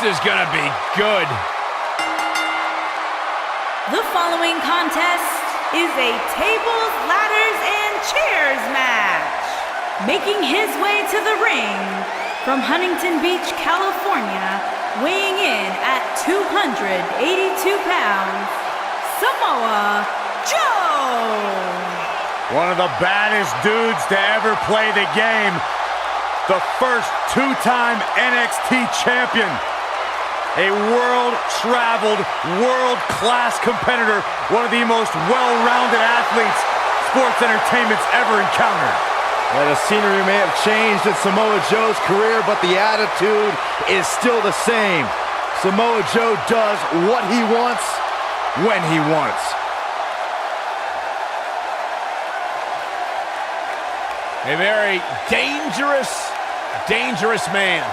is gonna be good. The following contest is a tables, ladders, and chairs match. Making his way to the ring from Huntington Beach, California, weighing in at 282 pounds, Samoa Joe. One of the baddest dudes to ever play the game. The first two-time NXT champion. A world-traveled, world-class competitor. One of the most well-rounded athletes sports entertainment's ever encountered. The scenery may have changed in Samoa Joe's career, but the attitude is still the same. Samoa Joe does what he wants, when he wants. A very dangerous man.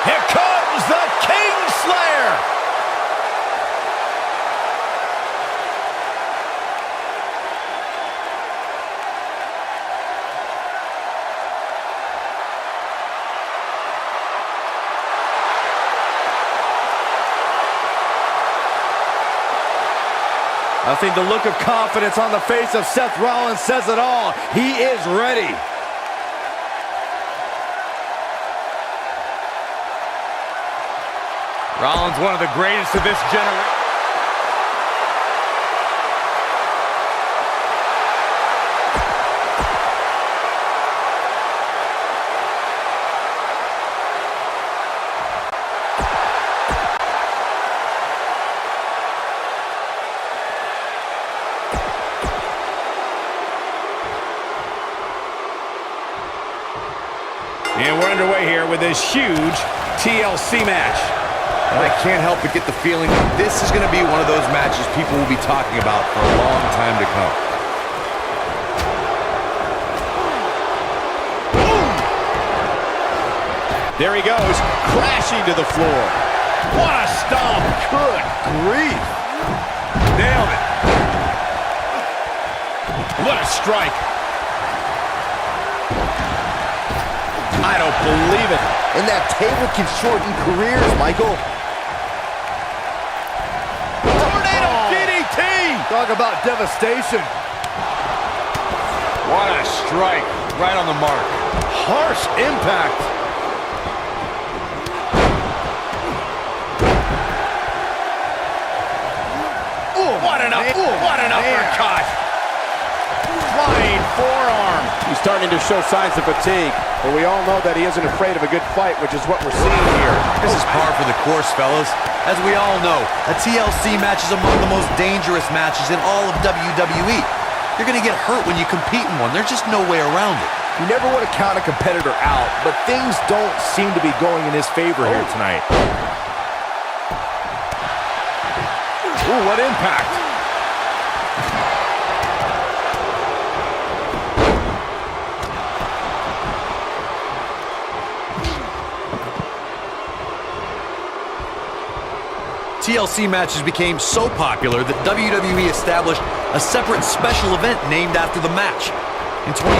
Here comes the Kingslayer! I think the look of confidence on the face of Seth Rollins says it all. He is ready. Rollins, one of the greatest of this generation. And we're underway here with this huge TLC match. I can't help but get the feeling that this is going to be one of those matches people will be talking about for a long time to come. There he goes, crashing to the floor. What a stomp! Good grief! Nailed it. What a strike. I don't believe it. And that table can shorten careers, Michael. Tornado DDT! Talk about devastation. What a strike. Right on the mark. Harsh impact. What an uppercut. Flying forearm. He's starting to show signs of fatigue, but we all know that he isn't afraid of a good fight, which is what we're seeing here. This is par for the course, fellas. As we all know, a TLC match is among the most dangerous matches in all of WWE. You're going to get hurt when you compete in one. There's just no way around it. You never want to count a competitor out, but things don't seem to be going in his favor here tonight. Ooh, what impact. TLC matches became so popular that WWE established a separate special event named after the match. In 2013,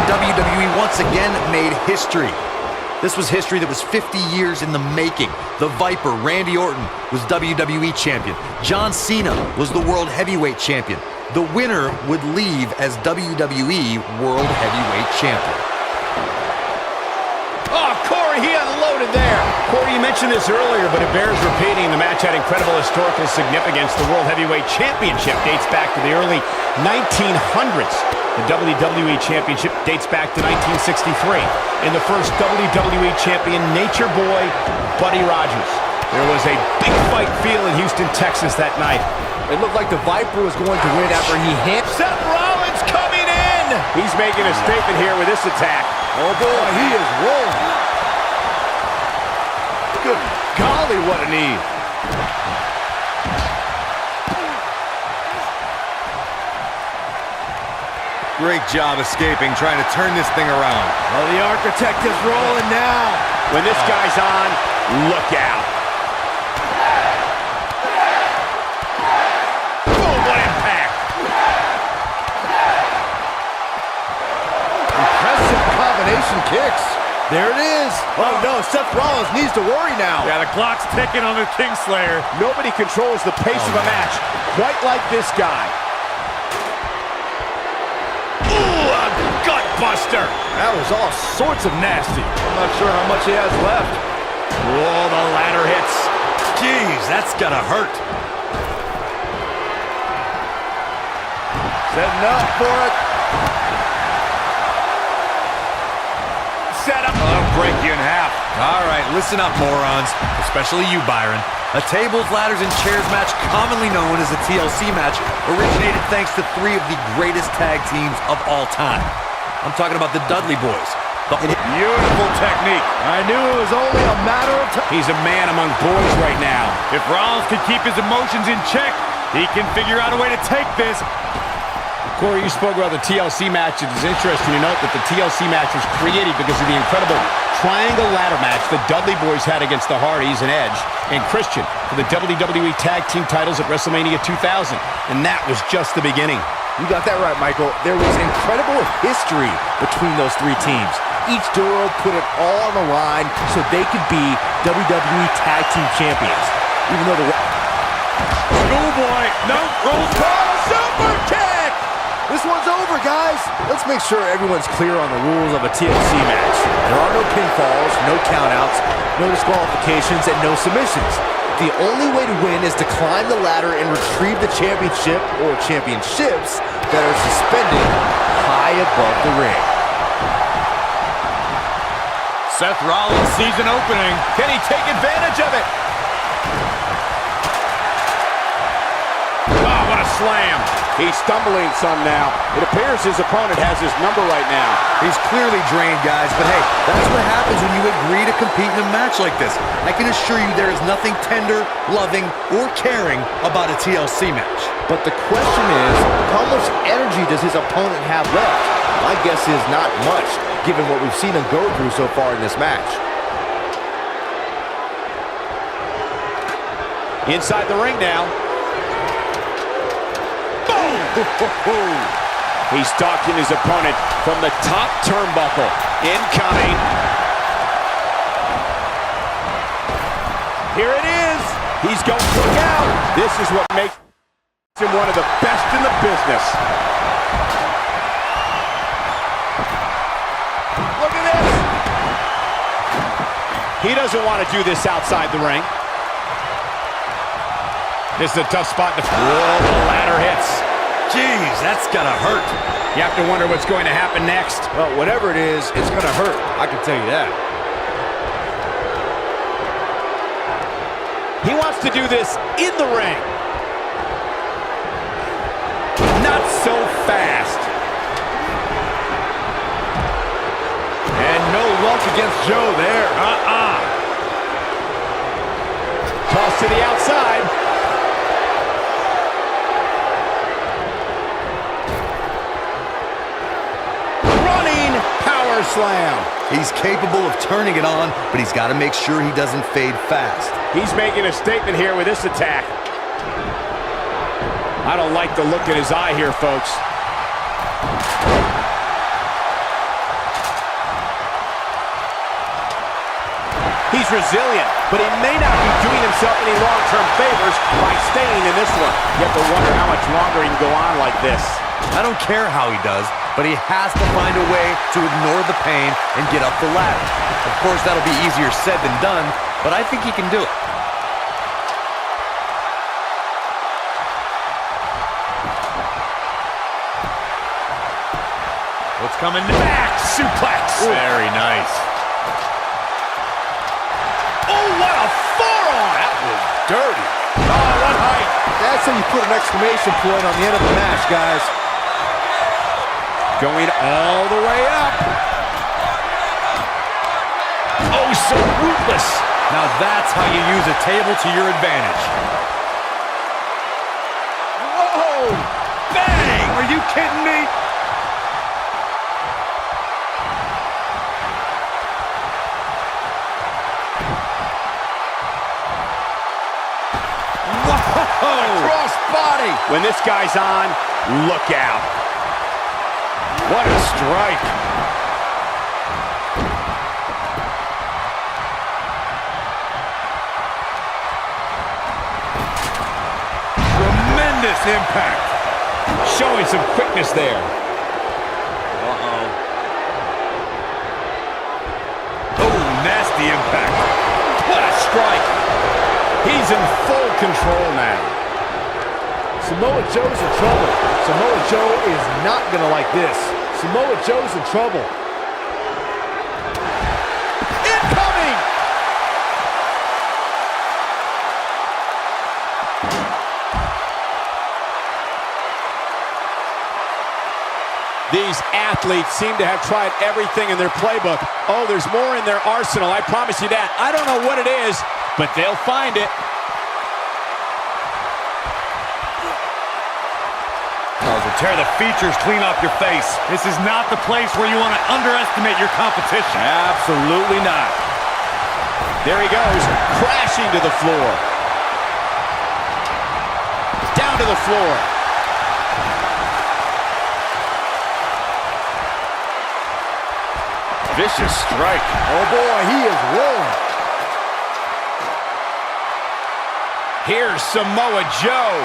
WWE once again made history. This was history that was 50 years in the making. The Viper, Randy Orton, was WWE Champion. John Cena was the World Heavyweight Champion. The winner would leave as WWE World Heavyweight Champion. Oh, Corey, he unloaded there. Corey, you mentioned this earlier, but it bears repeating. The match had incredible historical significance. The World Heavyweight Championship dates back to the early 1900s. The WWE Championship dates back to 1963. And the first WWE Champion, Nature Boy, Buddy Rogers. There was a big fight feel in Houston, Texas that night. It looked like the Viper was going to win after he hit. Seth Rollins coming in! He's making a statement here with this attack. Oh boy, he is rolling. Good golly, what a knee. Great job escaping, trying to turn this thing around. Oh, the Architect is rolling now. When this guy's on, look out. Boom, what impact. There it is. Oh, no, Seth Rollins needs to worry now. Yeah, the clock's ticking on the Kingslayer. Nobody controls the pace of a match quite like this guy. Ooh, a gut buster. That was all sorts of nasty. I'm not sure how much he has left. Whoa, the ladder hits. Jeez, that's gotta hurt. Setting up for it. Set up. I'll break you in half. All right, listen up, morons. Especially you, Byron. A tables, ladders, and chairs match, commonly known as a TLC match, originated thanks to three of the greatest tag teams of all time. I'm talking about the Dudley Boys. Beautiful technique. I knew it was only a matter of time. He's a man among boys right now. If Rollins can keep his emotions in check, he can figure out a way to take this. Corey, you spoke about the TLC match. It is interesting to note that the TLC match was created because of the incredible triangle ladder match the Dudley Boys had against the Hardys and Edge and Christian for the WWE Tag Team titles at WrestleMania 2000. And that was just the beginning. You got that right, Michael. There was incredible history between those three teams. Each duo put it all on the line so they could be WWE Tag Team Champions. Even though the... Schoolboy. No, rolls. Super kick! This one's over, guys. Let's make sure everyone's clear on the rules of a TLC match. There are no pinfalls, no countouts, no disqualifications, and no submissions. The only way to win is to climb the ladder and retrieve the championship or championships that are suspended high above the ring. Seth Rollins sees an opening. Can he take advantage of it? Oh, what a slam. He's stumbling some now. It appears his opponent has his number right now. He's clearly drained, guys, but hey, that's what happens when you agree to compete in a match like this. I can assure you there is nothing tender, loving, or caring about a TLC match. But the question is, how much energy does his opponent have left? My guess is not much, given what we've seen him go through so far in this match. Inside the ring now. He's stalking his opponent from the top turnbuckle. Incoming. Here it is. He's going to look out. This is what makes him one of the best in the business. Look at this. He doesn't want to do this outside the ring. This is a tough spot to... Whoa, the ladder hits. Jeez, that's gotta hurt. You have to wonder what's going to happen next. Well, whatever it is, it's gonna hurt. I can tell you that. He wants to do this in the ring. Not so fast. And no luck against Joe there. Toss to the outside. Slam. He's capable of turning it on, but he's got to make sure he doesn't fade fast. He's making a statement here with this attack. I don't like the look in his eye here, folks. He's resilient, but he may not be doing himself any long-term favors by staying in this one. You have to wonder how much longer he can go on like this. I don't care how he does, but he has to find a way to ignore the pain and get up the ladder. Of course, that'll be easier said than done, but I think he can do it. What's coming back? Suplex. Ooh. Very nice. Oh, what a forearm! That was dirty. Oh, what height. That's how you put an exclamation point on the end of the match, guys. Going all the way up. Oh, so ruthless. Now that's how you use a table to your advantage. Whoa! Bang! Are you kidding me? Whoa! Cross body. When this guy's on, look out. What a strike. Tremendous impact. Showing some quickness there. Oh, nasty impact. What a strike. He's in full control now. Samoa Joe's in trouble. Samoa Joe is not going to like this. Samoa Joe's in trouble. Incoming! These athletes seem to have tried everything in their playbook. Oh, there's more in their arsenal, I promise you that. I don't know what it is, but they'll find it. Tear the features clean off your face. This is not the place where you want to underestimate your competition. Absolutely not. There he goes, crashing to the floor. Down to the floor. Vicious strike. Oh boy, he is rolling. Here's Samoa Joe.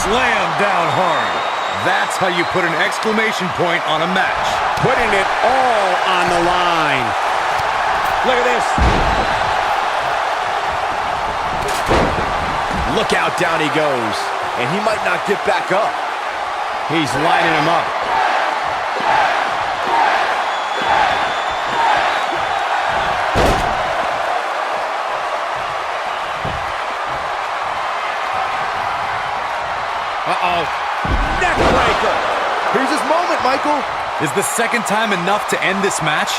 Slam down hard. That's how you put an exclamation point on a match. Putting it all on the line. Look at this. Look out, down he goes. And he might not get back up. He's lining him up. Uh-oh. Neckbreaker. Here's his moment, Michael. Is the second time enough to end this match?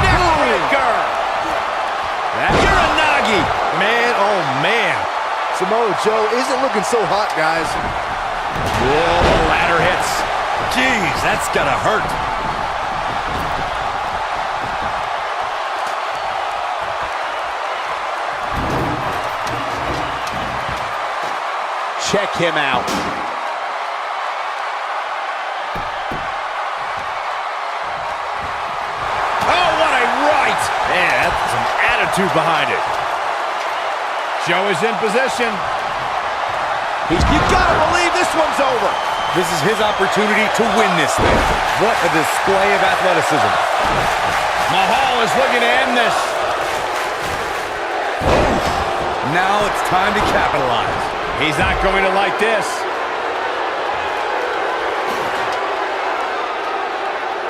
Neckbreaker. Uranagi. Man, oh man. Samoa Joe isn't looking so hot, guys. Whoa, ladder hits. Jeez, that's gotta hurt. Check him out. Oh, what a right. Man, that's some attitude behind it. Joe is in position. You gotta believe this one's over. This is his opportunity to win this thing. What a display of athleticism. Mahal is looking to end this. Now it's time to capitalize. He's not going to like this.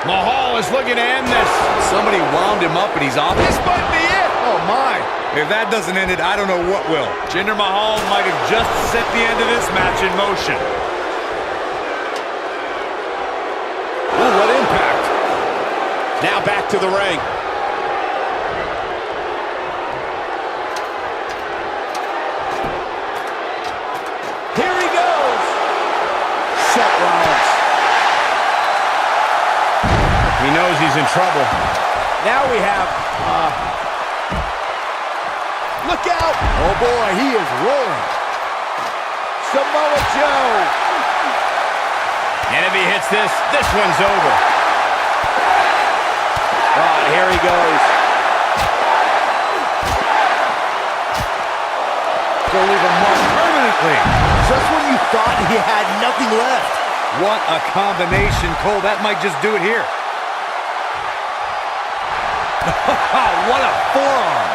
Mahal is looking to end this. Somebody wound him up and he's off. This might be it. Oh my. If that doesn't end it, I don't know what will. Jinder Mahal might have just set the end of this match in motion. Ooh, what impact. Now back to the ring. Here he goes. Seth Rollins. He knows he's in trouble. Now we have, look out. Oh boy, he is rolling. Samoa Joe. And if he hits this, this one's over. Oh, here he goes. Gonna leave a mark permanently. Just when you thought he had nothing left. What a combination, Cole. That might just do it here. What a forearm.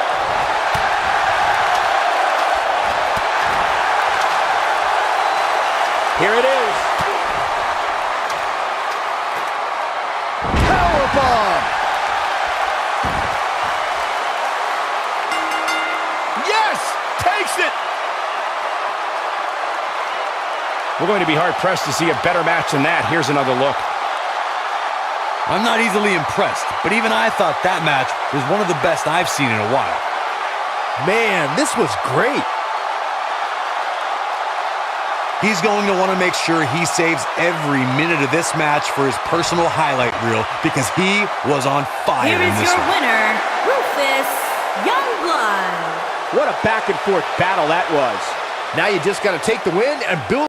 Here it is. Powerbomb. Yes! Takes it! We're going to be hard-pressed to see a better match than that. Here's another look. I'm not easily impressed, but even I thought that match was one of the best I've seen in a while. Man, this was great. He's going to want to make sure he saves every minute of this match for his personal highlight reel because he was on fire Here in is this your one. winner, Rufus Youngblood. What a back-and-forth battle that was. Now you just got to take the win and build